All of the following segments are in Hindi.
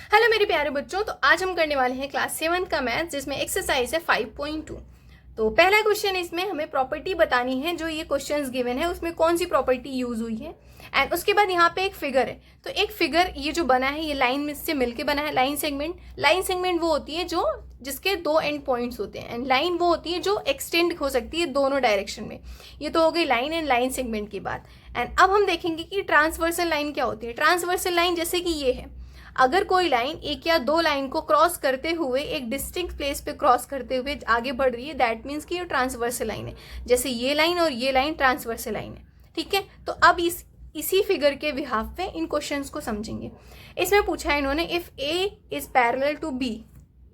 हेलो मेरे प्यारे बच्चों। तो आज हम करने वाले हैं क्लास 7 का मैथ, जिसमें एक्सरसाइज है 5.2। तो पहला क्वेश्चन, इसमें हमें प्रॉपर्टी बतानी है। जो ये क्वेश्चंस गिवन है उसमें कौन सी प्रॉपर्टी यूज हुई है। एंड उसके बाद यहाँ पे एक फिगर है। तो एक फिगर ये जो बना है, ये लाइन में से मिलके बना है। लाइन सेगमेंट वो होती है जो जिसके दो एंड पॉइंट्स होते हैं, एंड लाइन वो होती है जो एक्सटेंड हो सकती है दोनों डायरेक्शन में। ये तो हो गई लाइन एंड लाइन सेगमेंट की बात। एंड अब हम देखेंगे कि ट्रांसवर्सल लाइन क्या होती है। ट्रांसवर्सल लाइन जैसे कि ये है, अगर कोई लाइन एक या दो लाइन को क्रॉस करते हुए एक डिस्टिंक्ट प्लेस पे क्रॉस करते हुए आगे बढ़ रही है, दैट मीन्स कि ये ट्रांसवर्सल लाइन है। जैसे ये लाइन और ये लाइन ट्रांसवर्सल लाइन है। ठीक है, तो अब इसी फिगर के बिहाफ पे इन क्वेश्चंस को समझेंगे। इसमें पूछा है इन्होंने, if A is parallel to B,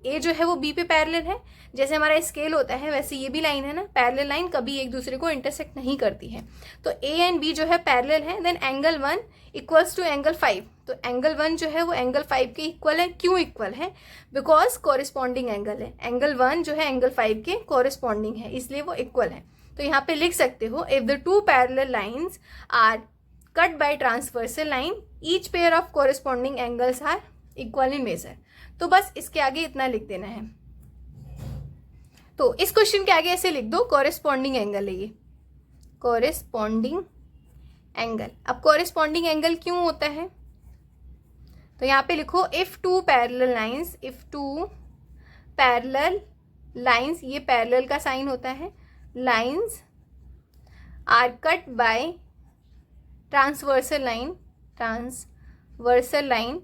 A जो है वो बी पे पैरेलल है। जैसे हमारा स्केल होता है वैसे ये भी लाइन है ना, पैरेलल लाइन कभी एक दूसरे को इंटरसेक्ट नहीं करती है। तो ए एंड बी जो है पैरेलल है, then angle 1 equals to angle 5। तो एंगल 1 जो है वो एंगल 5 के इक्वल है। क्यों इक्वल है? बिकॉज कॉरिस्पॉन्डिंग एंगल है। एंगल 1 जो है एंगल 5 के कॉरिस्पॉन्डिंग है, इसलिए वो इक्वल है। तो यहाँ पे लिख सकते हो, if the two parallel lines are cut by transversal line, each pair of corresponding angles are equal in measure. तो बस इसके आगे इतना लिख देना है। तो इस क्वेश्चन के आगे ऐसे लिख दो, कॉरेस्पॉन्डिंग एंगल है ये, कॉरेस्पॉन्डिंग एंगल। अब कॉरेस्पॉन्डिंग एंगल क्यों होता है? तो यहाँ पे लिखो, if two parallel lines, if two parallel lines, ये पैरेलल का साइन होता है, lines are cut by transversal line, transversal line,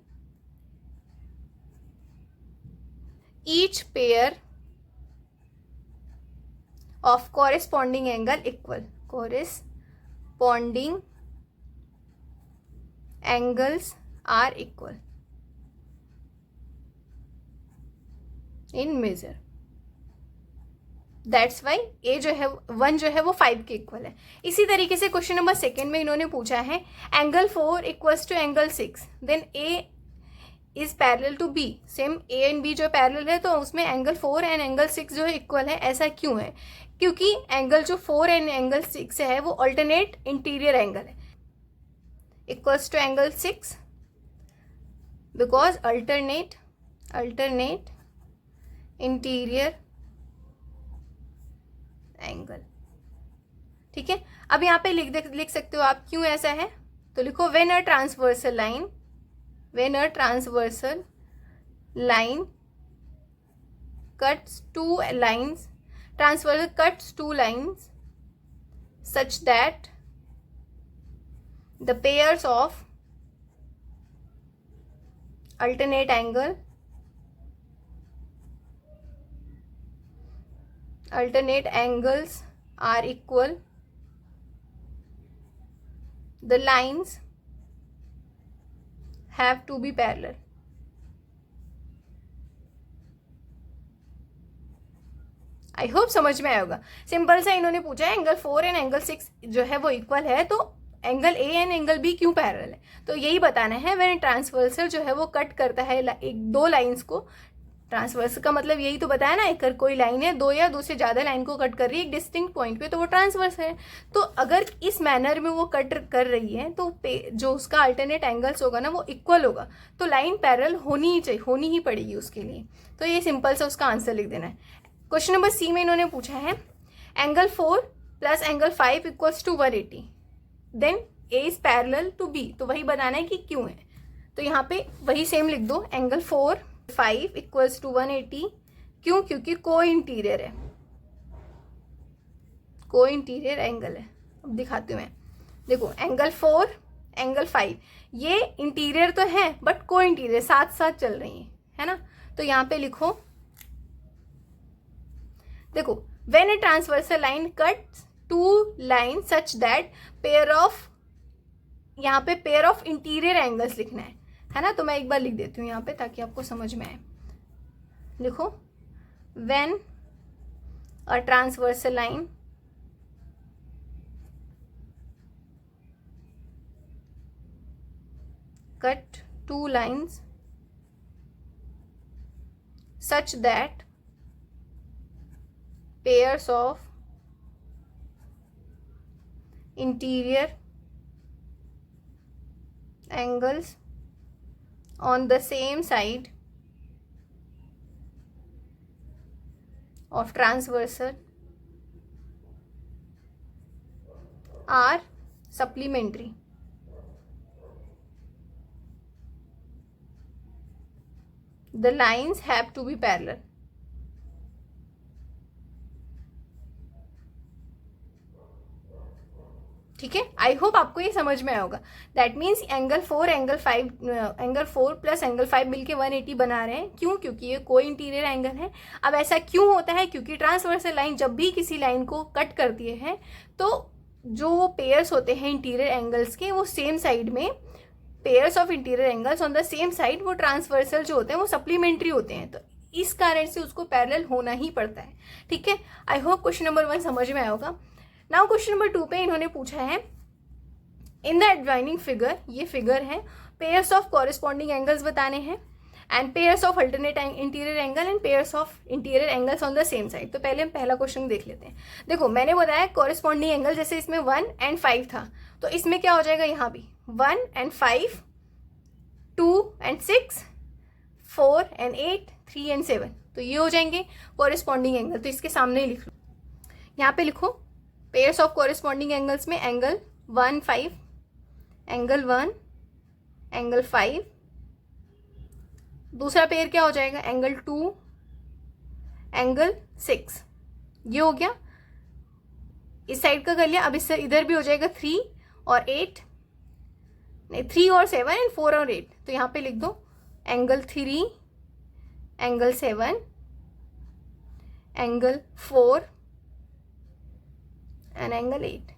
each pair of corresponding angle equal, corresponding angles are equal in measure। That's why A जो है 1 जो है वो 5 के इक्वल है। इसी तरीके से क्वेश्चन नंबर 2 में इन्होंने पूछा है, angle 4 equals to angle 6, then A is parallel to B. Same A and B जो पैरेलल है, तो उसमें एंगल 4 एंड एंगल 6 जो है इक्वल है। ऐसा क्यों है? क्योंकि एंगल जो 4 एंड एंगल 6 है वो अल्टरनेट इंटीरियर एंगल है, equals to angle 6, because alternate interior angle. ठीक है, अब यहाँ पे लिख सकते हो आप क्यों ऐसा है। तो लिखो, when a transversal line, when a transversal line cuts two lines, transversal cuts two lines such that the pairs of alternate angles are equal, the lines have to be parallel। I hope समझ में आया होगा। सिंपल सा इन्होंने पूछा है, एंगल 4 एंड एंगल 6 जो है वो इक्वल है, तो angle A and angle B क्यों पैरेलल है, तो यही बताना है। व्हेन ट्रांसवर्सल जो है वो कट करता है एक दो लाइंस को, ट्रांसवर्सल का मतलब यही तो बताया ना, अगर कोई लाइन है दो या दो से ज़्यादा लाइन को कट कर रही है एक डिस्टिंक्ट पॉइंट पे, तो वो ट्रांसवर्स है। तो अगर इस मैनर में वो कट कर रही है, तो जो उसका अल्टरनेट एंगल्स होगा ना वो इक्वल होगा, तो लाइन पैरेलल होनी ही चाहिए, होनी ही पड़ेगी उसके लिए। तो ये सिंपल सा उसका आंसर लिख देना है। क्वेश्चन नंबर सी में इन्होंने पूछा है, angle 4 plus angle 5 equals to 180, then A is parallel to B. तो वही बताना है कि क्यों है। तो यहाँ पे वही सेम लिख दो, एंगल 4 5 इक्वल्स टू 180। क्यों? क्योंकि को इंटीरियर है, को इंटीरियर एंगल है। अब दिखाती हूँ मैं, देखो एंगल 4 एंगल 5 ये इंटीरियर तो है, बट को इंटीरियर साथ साथ चल रही है ना। तो यहाँ पे लिखो, देखो, when a transversal line cuts two line such that pair of, यहाँ पे पेयर ऑफ इंटीरियर एंगल्स लिखना है ना। तो मैं एक बार लिख देती हूँ यहाँ पे ताकि आपको समझ में आए। लिखो, when a transversal line cut two lines such that pairs of interior angles on the same side of transversal are supplementary. The lines have to be parallel. ठीक है, आई होप आपको ये समझ में आया होगा. That means angle 4 plus angle 5 मिलके 180 बना रहे हैं. क्यों? क्योंकि ये कोई इंटीरियर एंगल है. अब ऐसा क्यों होता है? क्योंकि ट्रांसवर्सल लाइन जब भी किसी लाइन को कट करती है तो जो पेयर्स होते हैं इंटीरियर एंगल्स के, वो सेम साइड में, pairs of interior angles on the same side, वो ट्रांसवर्सल जो होते हैं वो सप्लीमेंट्री होते हैं. तो इस कारण से उसको पैरेलल होना ही पड़ता है. ठीक है, आई होप क्वेश्चन नंबर 1 समझ में आया होगा. नाउ क्वेश्चन नंबर 2 पे इन्होंने पूछा है इन द एडजॉइनिंग फिगर, ये फिगर है, पेयर्स ऑफ कॉरेस्पॉन्डिंग एंगल्स बताने हैं and pairs of alternate interior angle and pairs of interior angles on the same side. तो पहले हम पहला क्वेश्चन देख लेते हैं. देखो मैंने बताया कॉरेस्पॉन्डिंग एंगल, जैसे इसमें 1 एंड 5 था, तो इसमें क्या हो जाएगा, यहाँ भी 1 एंड 5, 2 एंड 6, 4 एंड 8, 3 एंड 7. तो ये हो जाएंगे कॉरेस्पॉन्डिंग एंगल. तो इसके सामने ही लिख लो, यहाँ पे लिखो पेयर्स ऑफ कॉरेस्पॉन्डिंग एंगल्स में एंगल 1, 5, एंगल 1, एंगल 5. दूसरा पेयर क्या हो जाएगा, एंगल 2, एंगल 6. ये हो गया, इस साइड का कर लिया. अब इससे इधर भी हो जाएगा 3 और 8, नहीं 3 और 7 एंड 4 और 8. तो यहाँ पे लिख दो angle 3, angle 7, angle 4 and angle 8.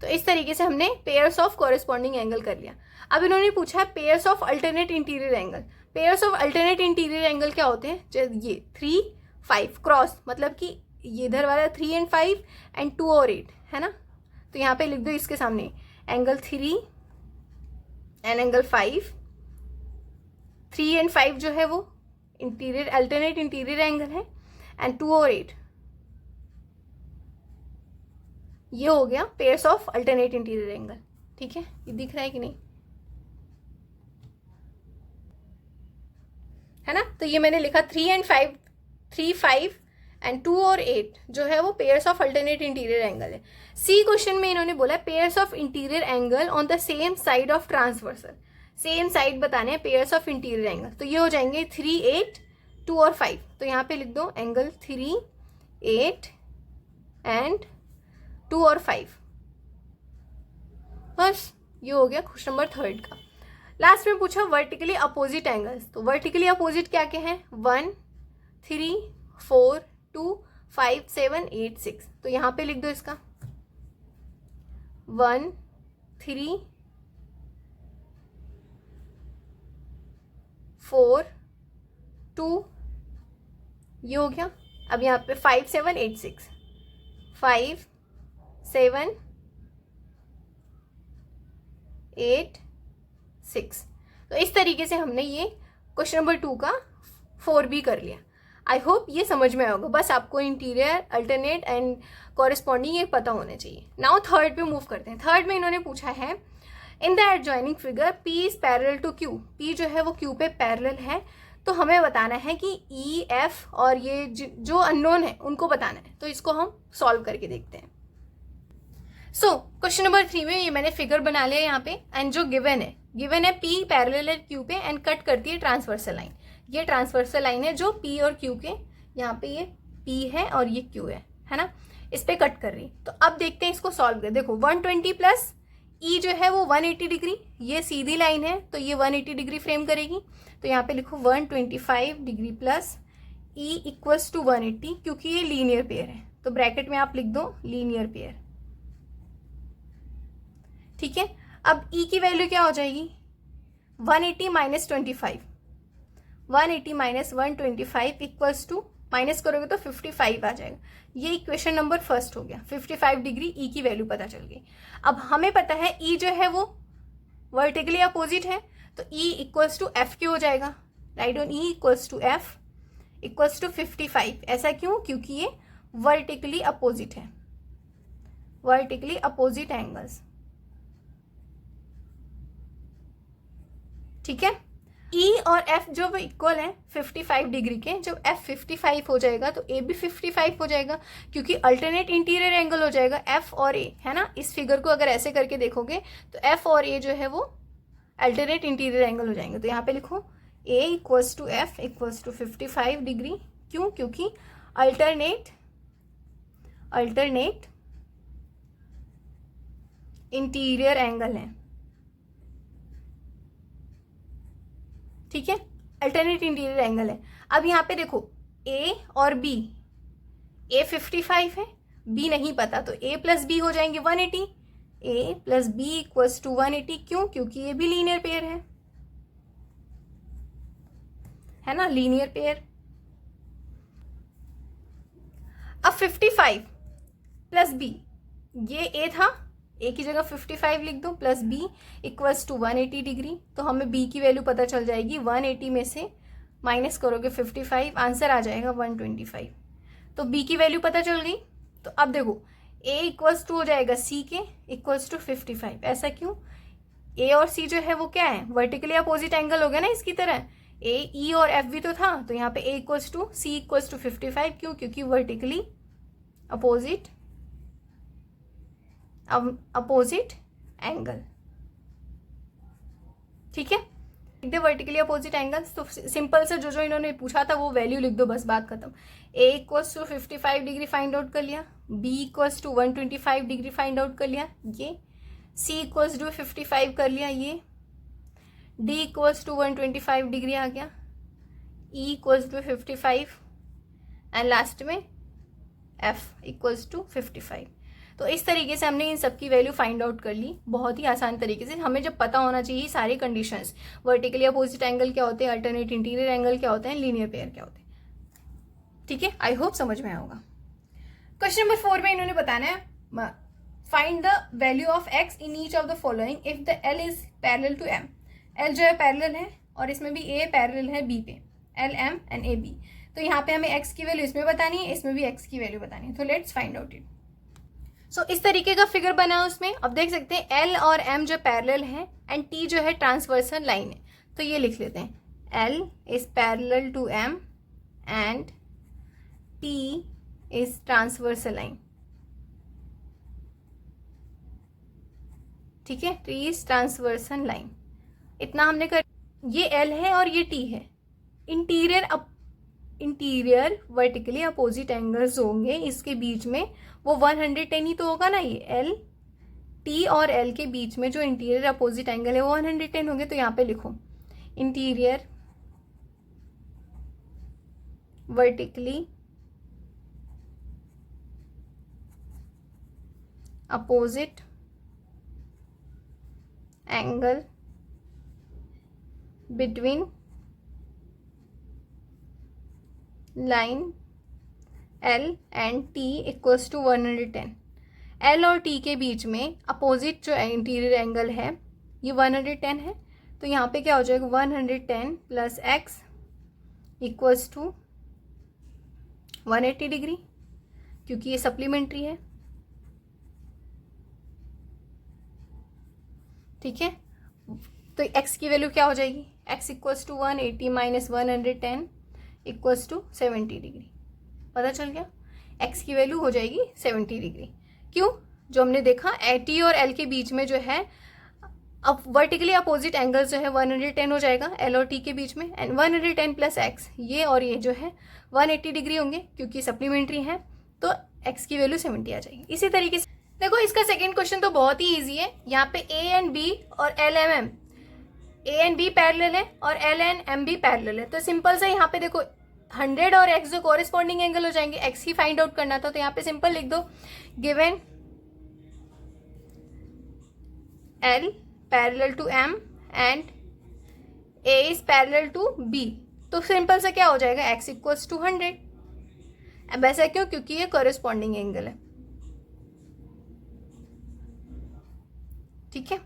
तो इस तरीके से हमने पेयर्स ऑफ कॉरेस्पॉन्डिंग एंगल कर लिया. अब इन्होंने पूछा है pairs of alternate interior angle. Pairs of alternate interior angle क्या होते हैं, ये 3, 5 क्रॉस, मतलब कि ये इधर वाला 3 एंड 5 एंड 2 और 8 है ना. तो यहाँ पे लिख दो इसके सामने एंगल 3 एंड एंगल 5. 3 एंड 5 जो है वो इंटीरियर अल्टरनेट इंटीरियर एंगल है एंड 2 और 8 ये हो गया pairs of alternate interior angle. ठीक है, ये दिख रहा है कि नहीं, है ना. तो ये मैंने लिखा 3 एंड 5, 3, 5 एंड 2 और 8 जो है वो pairs of alternate interior angle है. सी क्वेश्चन में इन्होंने बोला pairs of interior angle on the same side of transversal. Same side बताने हैं पेयर्स ऑफ इंटीरियर एंगल. तो ये हो जाएंगे 3, 8, 2 और 5. तो यहाँ पे लिख दो एंगल 3, 8 एंड 2 और 5. बस ये हो गया क्वेश्चन नंबर 3 का. लास्ट में पूछा वर्टिकली अपोजिट एंगल्स. तो वर्टिकली अपोजिट क्या क्या हैं, 1, 3, 4, 2, 5, 7, 8, 6. तो यहाँ पे लिख दो इसका 1, 3, 4, 2, ये हो गया. अब यहाँ पे 5, 7, 8, 6, 5, 7, 8, 6. तो इस तरीके से हमने ये क्वेश्चन नंबर 2 का 4B कर लिया. आई होप ये समझ में आएगा. बस आपको इंटीरियर अल्टरनेट एंड कॉरेस्पॉन्डिंग ये पता होना चाहिए. नाउ 3rd पे मूव करते हैं. 3rd में इन्होंने पूछा है in the adjoining figure P is parallel to Q. P जो है वो Q पे पैरेलल है. तो हमें बताना है कि E, F और ये जो अननोन है उनको बताना है. तो इसको हम सॉल्व करके देखते हैं. सो क्वेश्चन नंबर 3 में ये मैंने फिगर बना लिया यहाँ पे एंड जो गिवन है P पैरेलल है Q पे एंड कट करती है ट्रांसवर्सल लाइन. ये ट्रांसवर्सल लाइन है जो P और Q के, यहाँ पे ये P है और ये Q है ना, इस पे कट कर रही. तो अब देखते हैं इसको सॉल्व कर. देखो 120 प्लस E जो है वो 180 डिग्री, ये सीधी लाइन है तो ये 180 डिग्री फ्रेम करेगी. तो यहाँ पे लिखो 125 degree plus E equals to 180, क्योंकि ये लीनियर पेयर है तो ब्रैकेट में आप लिख दो लीनियर पेयर. ठीक है, अब E की वैल्यू क्या हो जाएगी, 180 minus 25, 180 minus 125 equals to, minus करोगे तो 55 आ जाएगा. ये इक्वेशन नंबर 1 हो गया. 55 डिग्री E की वैल्यू पता चल गई. अब हमें पता है E जो है वो वर्टिकली अपोजिट है तो E equals to F Q हो जाएगा. Right on E equals to F equals to 55. ऐसा क्यों, क्योंकि ये वर्टिकली अपोजिट है, वर्टिकली अपोजिट एंगल्स. ठीक है, ई और एफ जो वो इक्वल है 55 डिग्री के, जब एफ 55 हो जाएगा तो ए भी 55 हो जाएगा, क्योंकि अल्टरनेट इंटीरियर एंगल हो जाएगा एफ और ए, है ना। इस फिगर को अगर ऐसे करके देखोगे तो एफ और ए जो है वो अल्टरनेट इंटीरियर एंगल हो जाएंगे। तो यहाँ पे लिखो A equals to F equals to 55 degree. क्यों? क्योंकि अल्टरनेट इंटीरियर एंगल है, ठीक है, अल्टरनेट इंटीरियर एंगल है। अब यहाँ पे देखो ए और बी, ए 55 है, बी नहीं पता, तो ए प्लस बी हो जाएंगे 180, ए प्लस बी इक्वल्स टू 180। क्यों? क्योंकि ये भी लीनियर पेयर है ना, लीनियर पेयर। अब 55 प्लस बी, ये ए था, ए की जगह 55 लिख दो, plus B equals to 180 degree. तो हमें बी की वैल्यू पता चल जाएगी, 180 में से माइनस करोगे 55, आंसर आ जाएगा 125। तो बी की वैल्यू पता चल गई। तो अब देखो ए इक्वल्स टू हो जाएगा सी के इक्वल्स टू 55। ऐसा क्यों? ए और सी जो है वो क्या है, वर्टिकली अपोजिट एंगल हो गया ना इसकी तरह। ए ई और एफ भी तो था, तो यहाँ पे A equals to C equals to 55। क्यों? क्योंकि वर्टिकली अपोजिट एंगल, ठीक है। लिख दे वर्टिकली अपोजिट एंगल्स। तो सिंपल से जो इन्होंने पूछा था वो वैल्यू लिख दो, बस बात खत्म। A equals to 55 degree find out कर लिया, B equals to 125 degree find out कर लिया, ये सी इक्वल्स टू 55 कर लिया, ये डी इक्वल्स टू 125 डिग्री आ गया, E equals to 55 and last में एफ इक्वल्स टू 55। तो इस तरीके से हमने इन सब की वैल्यू फाइंड आउट कर ली, बहुत ही आसान तरीके से। हमें जब पता होना चाहिए सारे कंडीशंस, वर्टिकली अपोजिट एंगल क्या होते हैं, अल्टरनेट इंटीरियर एंगल क्या होते हैं, लीनियर पेयर क्या होते हैं, ठीक है। आई होप समझ में आया होगा। क्वेश्चन नंबर 4 में इन्होंने बताना है find the value of X in each of the following if the L is parallel to M. L जो है पैरेलल है और इसमें भी ए पैरेलल है बी पे, L M and A B. तो यहाँ पे हमें एक्स की वैल्यू इसमें बतानी है, इसमें भी एक्स की वैल्यू बतानी है। तो लेट्स फाइंड आउट इट। सो इस तरीके का फिगर बना है उसमें। अब देख सकते हैं एल और एम जो पैरेलल है एंड टी जो है ट्रांसवर्सल लाइन है। तो ये लिख लेते हैं, L is parallel to M and T is transversal line, ठीक है, टी इज ट्रांसवर्सल लाइन। इतना हमने कर, ये एल है और ये टी है। इंटीरियर वर्टिकली अपोजिट एंगल्स होंगे इसके बीच में, वो 110 ही तो होगा ना। ये एल टी और एल के बीच में जो इंटीरियर अपोजिट एंगल है वो 110 होंगे। तो यहाँ पे लिखो interior vertically opposite angle between line L and T equals to 110। L और टी के बीच में अपोजिट जो इंटीरियर एंगल है ये 110 है। तो यहाँ पे क्या हो जाएगा, 110 plus X equals to 180 degree, क्योंकि ये सप्लीमेंट्री है, ठीक है। तो एक्स की वैल्यू क्या हो जाएगी, X equals to 180 minus 110 equals to 70 degree. पता चल गया, एक्स की वैल्यू हो जाएगी 70 डिग्री। क्यों? जो हमने देखा टी और एल के बीच में जो है अब वर्टिकली अपोजिट एंगल जो है 110 हो जाएगा एल और टी के बीच में, एंड 110 प्लस एक्स, ये और ये जो है 180 डिग्री होंगे क्योंकि सप्लीमेंट्री है। तो एक्स की वैल्यू 70 आ जाएगी। इसी तरीके से देखो इसका सेकेंड क्वेश्चन तो बहुत ही ईजी है। यहाँ पे ए एंड बी और L M M, A and B parallel है और एल एंड एम भी पैरेलल है। तो सिंपल से यहाँ पे देखो 100 और x जो कॉरेस्पॉन्डिंग एंगल हो जाएंगे, x ही फाइंड आउट करना था। तो यहाँ पे सिंपल लिख दो given L parallel to M and A is parallel to B। तो सिंपल से क्या हो जाएगा, x इक्वल्स टू 100। अब ऐसा क्यों, क्योंकि ये कॉरेस्पॉन्डिंग एंगल है, ठीक है।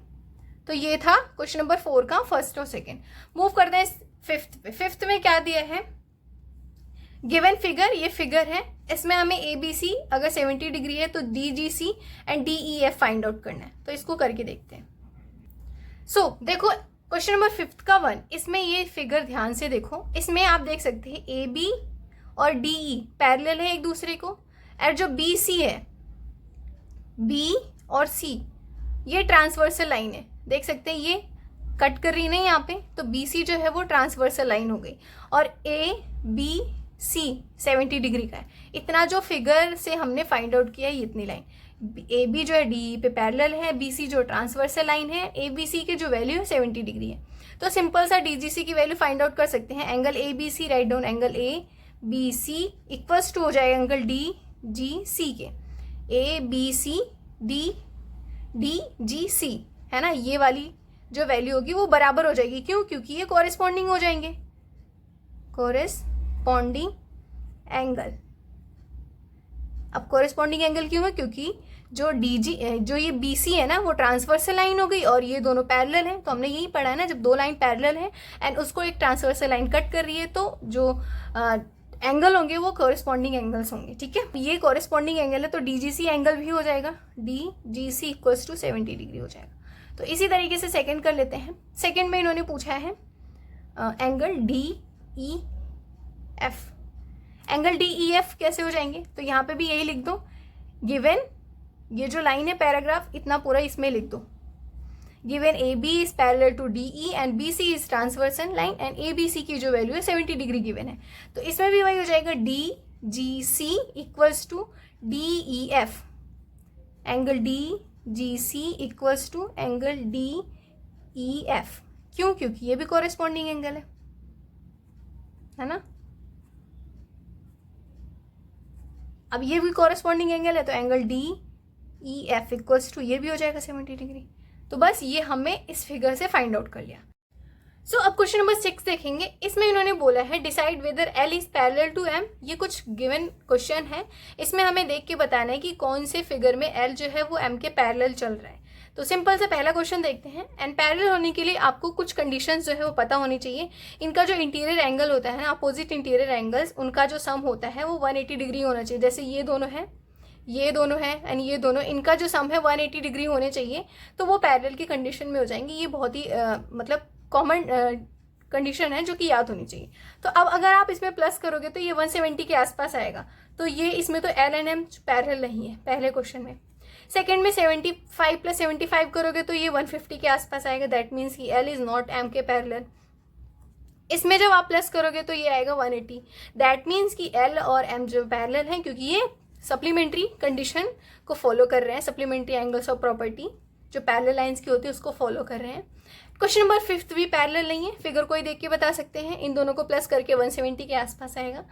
तो ये था क्वेश्चन नंबर 4 का फर्स्ट और सेकेंड। मूव करते हैं फिफ्थ पे। फिफ्थ में क्या दिया है, गिवन फिगर, ये फिगर है, इसमें हमें ए बी सी अगर 70 डिग्री है तो D G C and D E F find out करना है। तो इसको करके देखते हैं। सो देखो क्वेश्चन नंबर 5 का 1, इसमें ये फिगर ध्यान से देखो, इसमें आप देख सकते हैं ए बी और डी ई पैरेलल है एक दूसरे को, और जो बी सी है, बी और सी ये ट्रांसवर्सल लाइन है, देख सकते हैं ये कट कर रही नहीं यहाँ पे, तो बी सी जो है वो ट्रांसवर्सल लाइन हो गई, और ए बी सी 70 डिग्री का है। इतना जो फिगर से हमने फाइंड आउट किया है, ये इतनी लाइन, ए बी जो है डी पे पैरेलल है, बी सी जो ट्रांसवर्सल लाइन है, ए बी सी की जो वैल्यू है 70 डिग्री है। तो सिंपल सा डी जी सी की वैल्यू फाइंड आउट कर सकते हैं। Angle A B C, right down angle A B C equals to हो जाएगा एंगल डी जी सी के, A B C D D G C है ना, ये वाली जो वैल्यू होगी वो बराबर हो जाएगी। क्यों? क्योंकि ये कॉरेस्पॉन्डिंग हो जाएंगे, कॉरेस्पॉन्डिंग एंगल। अब कॉरेस्पॉन्डिंग एंगल क्यों है? क्योंकि जो डीजी जो ये बीसी है ना वो ट्रांसवर्सल लाइन हो गई और ये दोनों पैरेलल हैं। तो हमने यही पढ़ा है ना, जब दो लाइन पैरेलल है एंड उसको एक ट्रांसवर्सल लाइन कट कर रही है तो जो एंगल होंगे वो कॉरेस्पॉन्डिंग एंगल्स होंगे। ठीक है, ये कॉरेस्पॉन्डिंग एंगल है तो डीजीसी एंगल भी हो जाएगा, D G C equals to 70 degree हो जाएगा। तो इसी तरीके से सेकंड कर लेते हैं। सेकंड में इन्होंने पूछा है angle D E F. Angle D E F कैसे हो जाएंगे? तो यहाँ पे भी यही लिख दो, गिवन ये जो लाइन है पैराग्राफ इतना पूरा इसमें लिख दो, given A B is parallel to D E and B C is transversal line and A B C की जो वैल्यू है 70 डिग्री गिवन है। तो इसमें भी वही हो जाएगा, D G C equals to D E F, angle D G C equals to angle D E F. क्यों? क्योंकि ये भी कॉरेस्पॉन्डिंग एंगल है ना। अब ये भी कॉरेस्पॉन्डिंग एंगल है तो angle D E F equals to ये भी हो जाएगा 70 डिग्री। तो बस ये हमें इस फिगर से फाइंड आउट कर लिया। सो अब क्वेश्चन नंबर 6 देखेंगे। इसमें इन्होंने बोला है decide whether L is parallel to M. ये कुछ गिवन क्वेश्चन है, इसमें हमें देख के बताना है कि कौन से फिगर में एल जो है वो एम के पैरेलल चल रहा है। तो सिंपल से पहला क्वेश्चन देखते हैं। एंड पैरेलल होने के लिए आपको कुछ कंडीशंस जो है वो पता होनी चाहिए। इनका जो इंटीरियर एंगल होता है ना, अपोजिट इंटीरियर एंगल्स, उनका जो सम होता है वो 180 डिग्री होना चाहिए। जैसे ये दोनों है, ये दोनों है एंड ये दोनों, इनका जो सम है 180 डिग्री होने चाहिए, तो वो पैरेलल की कंडीशन में हो जाएंगे। ये बहुत ही मतलब कॉमन कंडीशन है जो कि याद होनी चाहिए। तो अब अगर आप इसमें प्लस करोगे तो ये 170 के आसपास आएगा। तो ये इसमें तो एल एंड एम पैरेलल नहीं है पहले क्वेश्चन में। सेकंड में 75 प्लस 75 करोगे तो ये 150 के आसपास आएगा। दैट मीन्स कि एल इज नॉट एम के पैरेलल। इसमें जब आप प्लस करोगे तो ये आएगा 180। दैट मीन्स कि एल और एम जो पैरेलल हैं, क्योंकि ये सप्लीमेंट्री कंडीशन को फॉलो कर रहे हैं। सप्लीमेंट्री एंगल्स ऑफ प्रॉपर्टी जो पैरेलल लाइंस की होती है उसको फॉलो कर रहे हैं। क्वेश्चन नंबर 5 भी पैरेलल नहीं है, फिगर को ही देख के बता सकते हैं। इन दोनों को प्लस करके 170 के आसपास आएगा।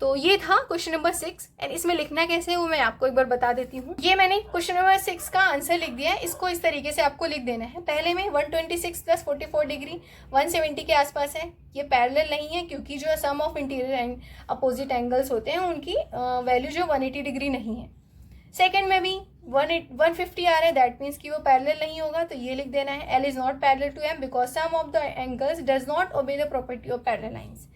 तो ये था क्वेश्चन नंबर 6 एंड इसमें लिखना कैसे है वो मैं आपको एक बार बता देती हूँ। ये मैंने क्वेश्चन नंबर 6 का आंसर लिख दिया है। इसको इस तरीके से आपको लिख देना है। पहले में 126 प्लस 44 डिग्री 170 के आसपास है। ये पैरेलल नहीं है क्योंकि जो sum of interior and opposite angles होते हैं उनकी वैल्यू जो 180 डिग्री नहीं है। सेकेंड में भी 150 आ रहा है। दैट मीन्स कि वो पैरेलल नहीं होगा, तो ये लिख देना है L is not parallel to M because sum of the angles does not obey the property of parallel lines.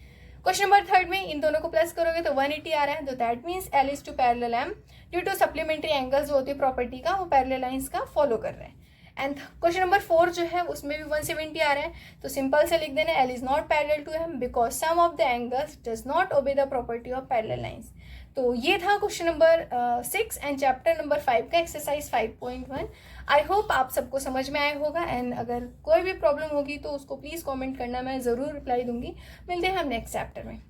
Question number 3 में इन दोनों को प्लस करोगे तो 180 आ रहा है। तो that means L is to parallel M due to supplementary angles जो होती है प्रॉपर्टी का वो पैरेलल लाइंस का फॉलो कर रहे हैं। एंड क्वेश्चन नंबर 4 जो है उसमें भी 170 आ रहा है। तो सिंपल से लिख देना L is not parallel to M because sum of the angles does not obey the property of parallel lines. तो ये था question number 6 and chapter number 5 का एक्सरसाइज 5.1। आई होप आप सबको समझ में आया होगा एंड अगर कोई भी प्रॉब्लम होगी तो उसको प्लीज़ कमेंट करना, मैं ज़रूर रिप्लाई दूंगी। मिलते हैं हम नेक्स्ट चैप्टर में।